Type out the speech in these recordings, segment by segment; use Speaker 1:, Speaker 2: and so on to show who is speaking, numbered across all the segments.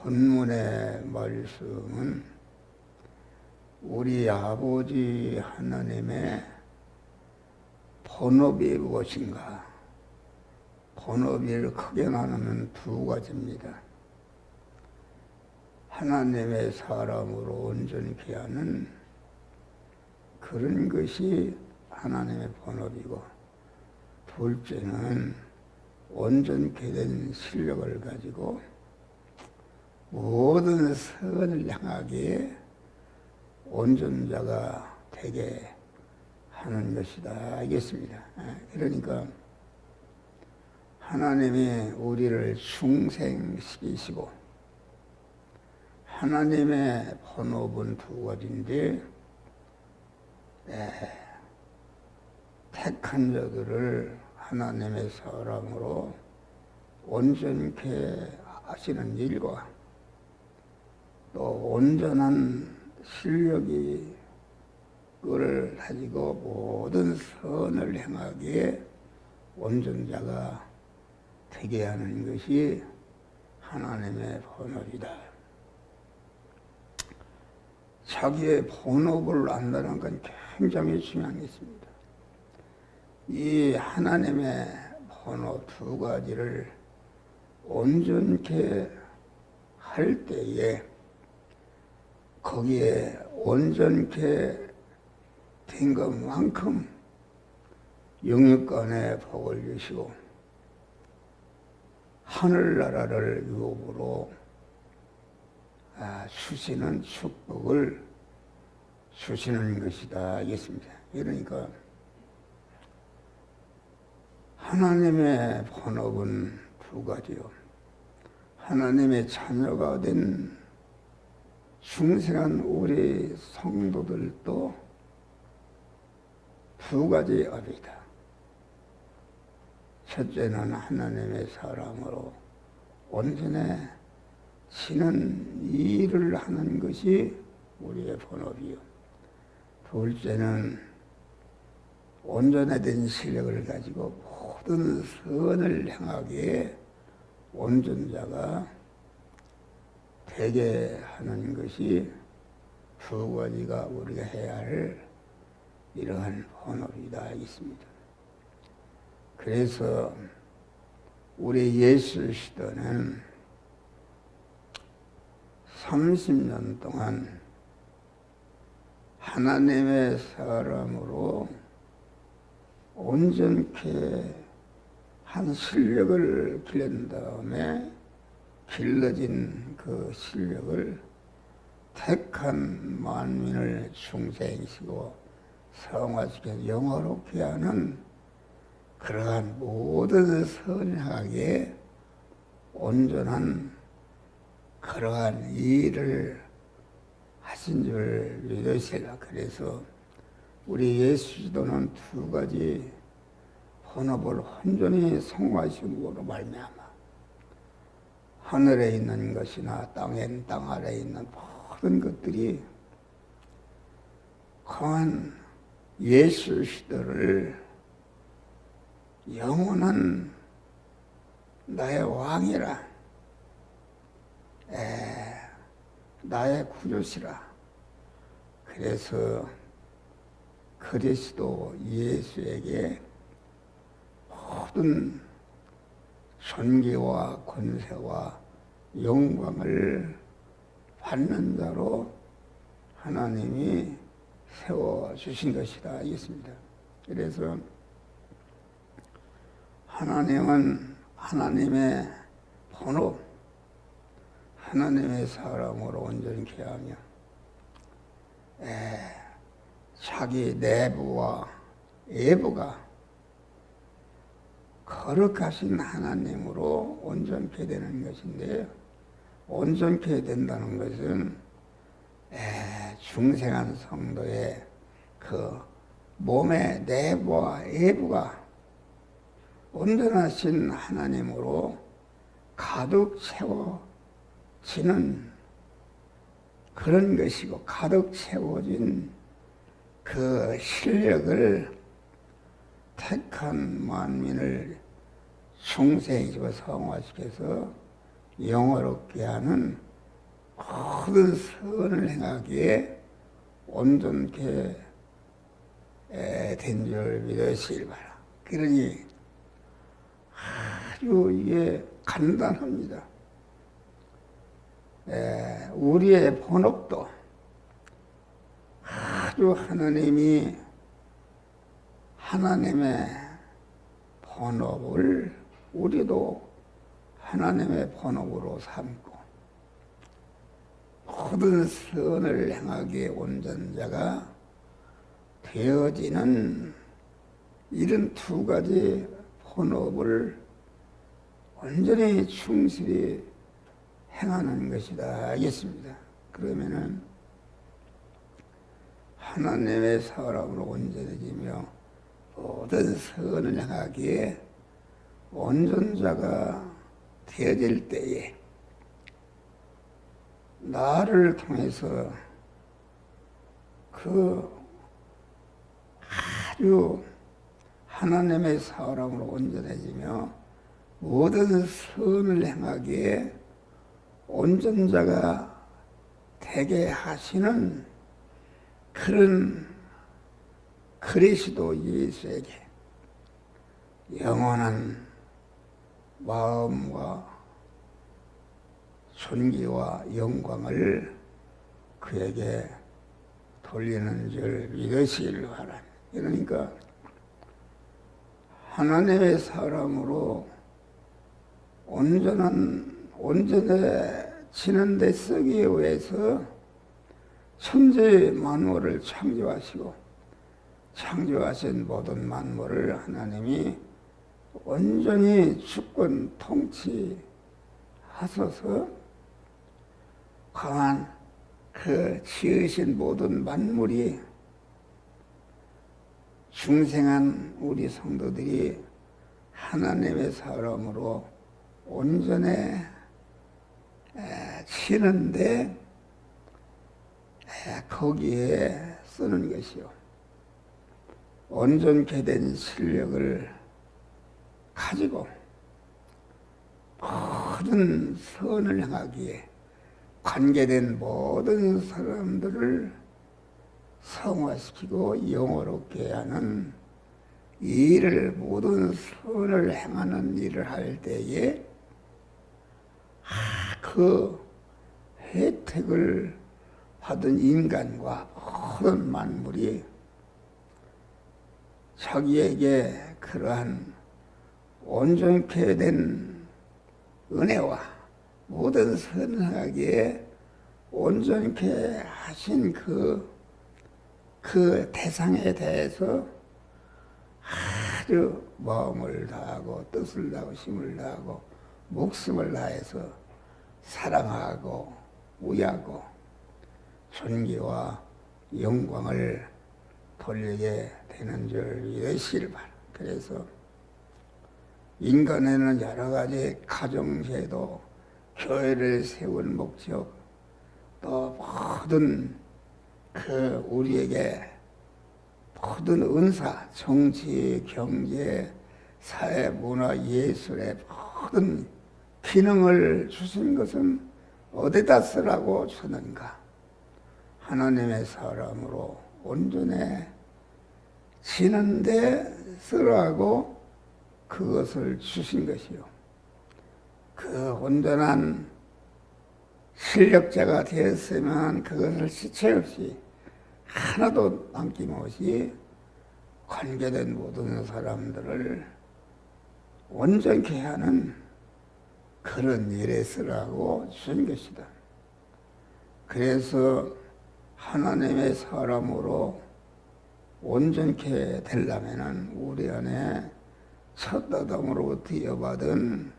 Speaker 1: 본문의 말씀은 우리 아버지 하나님의 본업이 무엇인가? 본업을 크게 나누면 두 가지입니다. 하나님의 사람으로 온전케 하는 그런 것이 하나님의 본업이고, 둘째는 온전케 된 실력을 가지고 모든 선을 향하기에 온전자가 되게 하는 것이다 알겠습니다. 그러니까 하나님이 우리를 중생시키시고, 하나님의 본업은 두 가지인데 택한 자들을 하나님의 사람으로 온전케 하시는 일과 또 온전한 실력이 그를 가지고 모든 선을 행하기에 온전자가 되게 하는 것이 하나님의 본업이다. 자기의 본업을 안다는 건 굉장히 중요한 것입니다. 이 하나님의 본업 두 가지를 온전케 할 때에 거기에 온전케 된 것만큼 영육간의 복을 주시고 하늘나라를 유업으로 주시는 축복을 주시는 것이다 알겠습니다. 그러니까 하나님의 본업은 두 가지요. 하나님의 자녀가 된 중생한 우리 성도들도 두 가지 업이다. 첫째는 하나님의 사람으로 온전해지는 일을 하는 것이 우리의 본업이요. 둘째는 온전해진 실력을 가지고 모든 선을 행하기에 온전자가 되게 하는 것이 두 가지가 우리가 해야 할 이러한 본업이다 하겠습니다. 그래서 우리 예수 시대는 30년 동안 하나님의 사람으로 온전케 한 실력을 길른 다음에 길러진 그 실력을 택한 만민을 중생시키고 성화시켜서 영화롭게 하는 그러한 모든 선하게 온전한 그러한 일을 하신 줄 믿으시라. 그래서 우리 예수도는 두 가지 본업을 온전히 성화하심으로 말미암아 하늘에 있는 것이나 땅 아래에 있는 모든 것들이 강한 예수 시대를 영원한 나의 왕이라, 나의 구주시라. 그래서 그리스도 예수에게 모든 존귀와 권세와 영광을 받는 자로 하나님이 세워주신 것이다 하겠습니다. 그래서 하나님은 하나님의 본업, 하나님의 사람으로 온전케 하며 자기 내부와 외부가 거룩하신 하나님으로 온전케 되는 것인데, 온전케 된다는 것은 중생한 성도의 그 몸의 내부와 외부가 온전하신 하나님으로 가득 채워지는 그런 것이고, 가득 채워진 그 실력을 택한 만민을 중생시키고 성화시켜서 영화롭게 하는 모든 선을 행하기에 온전케 된 줄 믿으시길 바라. 그러니 아주 이게 간단합니다. 우리의 본업도 아주 하나님의 본업을 우리도 하나님의 본업으로 삼고 모든 선을 행하기에 온전자가 되어지는 이런 두 가지 본업을 온전히 충실히 행하는 것이다 하겠습니다. 그러면은 하나님의 사람으로 온전해지며 모든 선을 행하기에 온전자가 되어질 때에 나를 통해서 그 아주 하나님의 사람으로 온전해지며 모든 선을 행하기에 온전자가 되게 하시는 그런 그리스도 예수에게 영원한 마음과 존귀와 영광을 그에게 돌리는 줄 믿으시길 바랍니다. 그러니까 하나님의 사람으로 온전해지는 데 쓰기 위해서 천지 만물을 창조하시고 창조하신 모든 만물을 하나님이 온전히 주권 통치하소서 강한 그 지으신 모든 만물이 중생한 우리 성도들이 하나님의 사람으로 온전해지는데 거기에 쓰는 것이요. 온전케 된 실력을 가지고 모든 선을 행하기에 관계된 모든 사람들을 성화시키고 영화롭게 하는 일을 모든 선을 행하는 일을 할 때에 그 혜택을 받은 인간과 모든 만물이 자기에게 그러한 온전케 된 은혜와 모든 선하기에 온전케 하신 그 대상에 대해서 아주 마음을 다하고 뜻을 다하고 힘을 다하고 목숨을 다해서 사랑하고 우애하고 존귀와 영광을 돌리게 되는 줄 믿으시길 바랍니다. 그래서 인간에는 여러 가지 가정제도, 교회를 세운 목적, 또 모든 우리에게 모든 은사, 정치, 경제, 사회, 문화, 예술의 모든 기능을 주신 것은 어디다 쓰라고 주는가? 하나님의 사람으로 온전해지는데 쓰라고 그것을 주신 것이요. 그 온전한 실력자가 되었으면 그것을 지체 없이 하나도 남김없이 관계된 모든 사람들을 온전케 하는 그런 일에 쓰라고 주신 것이다. 그래서 하나님의 사람으로 온전케 되려면 우리 안에 첫 아담으로부터 이어받은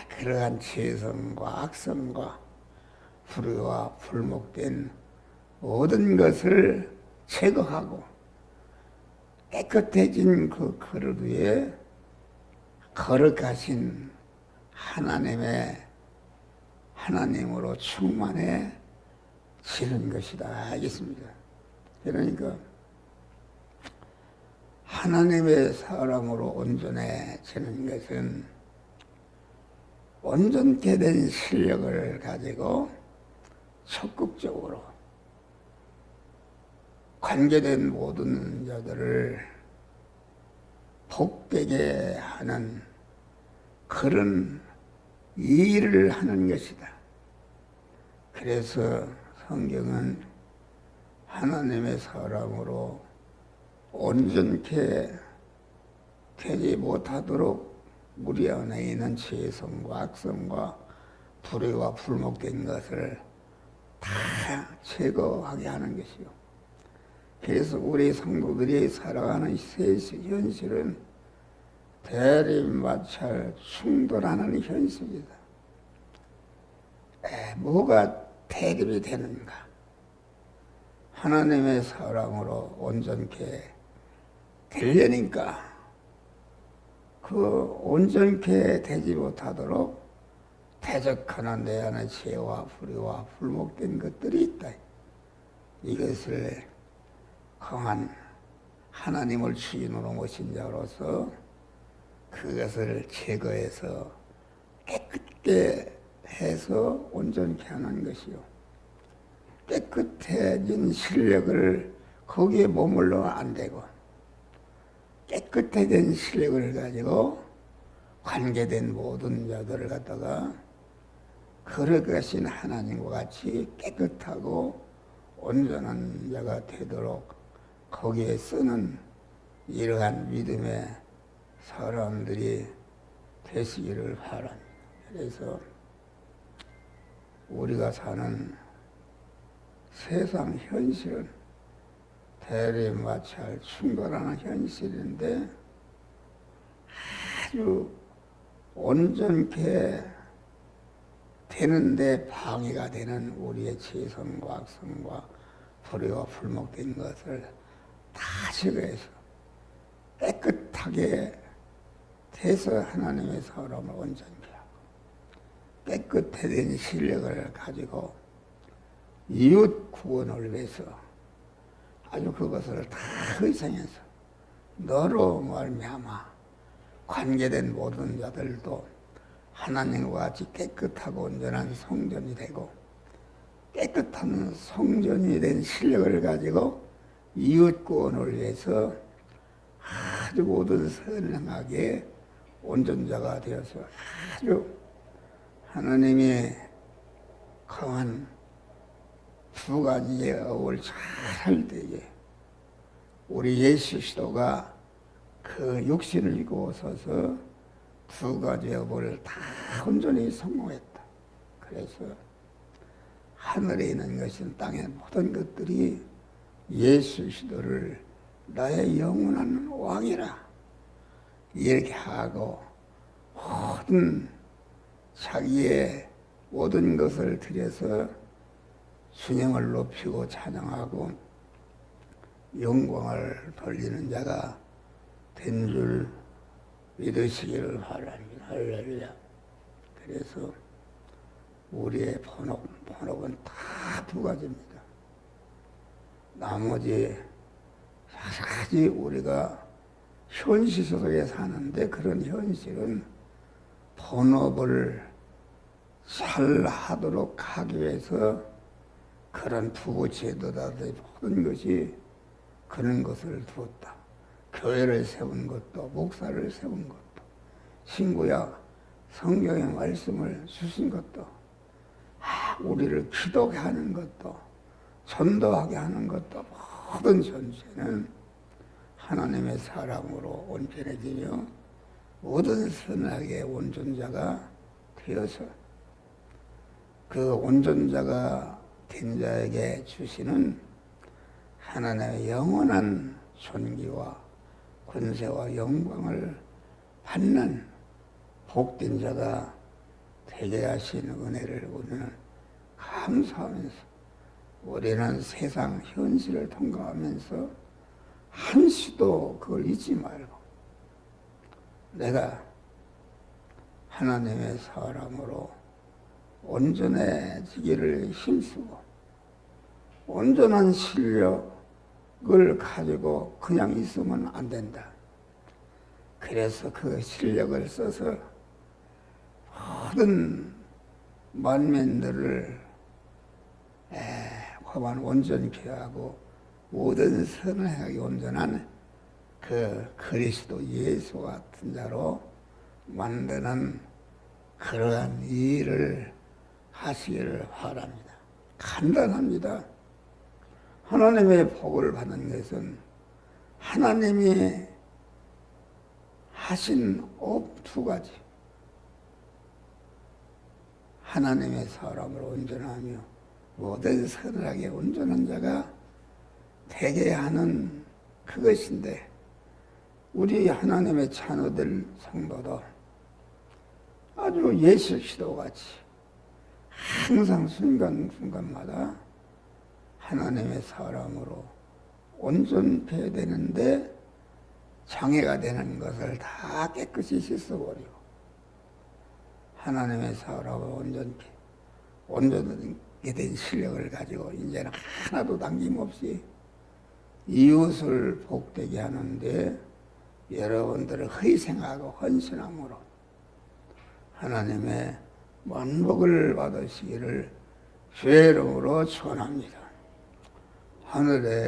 Speaker 1: 그러한 죄성과 악성과 불의와 불목된 모든 것을 제거하고 깨끗해진 그 그릇 위에 거룩하신 하나님으로 충만해지는 것이다 하겠습니다. 그러니까 하나님의 사람으로 온전해지는 것은 온전케 된 실력을 가지고 적극적으로 관계된 모든 자들을 복되게 하는 그런 일을 하는 것이다. 그래서 성경은 하나님의 사람으로 온전케 되지 못하도록 우리 안에 있는 죄성과 악성과 불의와 불목된 것을 다 제거하게 하는 것이요. 그래서 우리 성도들이 살아가는 현실은 대립마찰 충돌하는 현실이다. 뭐가 대립이 되는가? 하나님의 사랑으로 온전케 되려니까 그 온전케 되지 못하도록 대적하는 내 안에 죄와 불의와 불목된 것들이 있다. 이것을 강한 하나님을 주인으로 모신 자로서 그것을 제거해서 깨끗게 해서 온전케 하는 것이요. 깨끗해진 실력을 거기에 머물러 안 되고 깨끗해진 실력을 가지고 관계된 모든 자들을 갖다가 거룩하신 하나님과 같이 깨끗하고 온전한 자가 되도록 거기에 쓰는 이러한 믿음의 사람들이 되시기를 바랍니다. 그래서 우리가 사는 세상 현실은 대립마찰 충돌하는 현실인데 아주 온전케 되는데 방해가 되는 우리의 죄성과 악성과 불의와 불목된 것을 다 제거해서 깨끗하게 돼서 하나님의 사람을 온전케 하고 깨끗해진 실력을 가지고 이웃 구원을 위해서 아주 그것을 다 희생해서 너로 말미암아 관계된 모든 자들도 하나님과 같이 깨끗하고 온전한 성전이 되고 깨끗한 성전이 된 실력을 가지고 이웃 구원을 위해서 아주 모든 선량하게 온전자가 되어서 아주 하나님이 강한 두 가지의 업을 잘 할 때에 우리 예수 시도가 그 육신을 입고 서서 두 가지의 업을 다 온전히 성공했다. 그래서 하늘에 있는 것은 땅의 모든 것들이 예수 시도를 나의 영원한 왕이라 이렇게 하고 모든 자기의 모든 것을 들여서 주님을 높이고 찬양하고 영광을 돌리는 자가 된 줄 믿으시기를 바랍니다. 할렐루야. 그래서 우리의 본업은 다 두 가지입니다. 나머지 여러 가지 우리가 현실 속에 사는데 그런 현실은 본업을 잘 하도록 하기 위해서 그런 부부 제도라든지 모든 것이 그런 것을 두었다. 교회를 세운 것도 목사를 세운 것도 신구약 성경의 말씀을 주신 것도 우리를 기도하게 하는 것도 전도하게 하는 것도 모든 전체는 하나님의 사랑으로 온전해지며 모든 선악의 온전자가 되어서 그 온전자가 된 자에게 주시는 하나님의 영원한 존귀와 권세와 영광을 받는 복된 자가 되게 하시는 은혜를 우리는 감사하면서 우리는 세상 현실을 통과하면서 한시도 그걸 잊지 말고 내가 하나님의 사람으로 온전해지기를 힘쓰고 온전한 실력을 가지고 그냥 있으면 안 된다. 그래서 그 실력을 써서 모든 만민들을 법안 온전케 하고 모든 선을 행하기 온전한 그 그리스도 예수 같은 자로 만드는 그러한 일을 하시기를 바랍니다. 간단합니다. 하나님의 복을 받는 것은 하나님이 하신 업 두 가지. 하나님의 사람을 온전하며 모든 선하게 온전한 자가 되게 하는 그것인데, 우리 하나님의 자녀들 성도도 아주 예수시도같이 항상 순간순간마다 하나님의 사람으로 온전해야 되는데 장애가 되는 것을 다 깨끗이 씻어버리고 하나님의 사람으로 온전하게 된 실력을 가지고 이제는 하나도 남김없이 이웃을 복되게 하는데 여러분들을 희생하고 헌신함으로 하나님의 만복을 받으시기를 주의 이름으로 축원합니다. 하늘에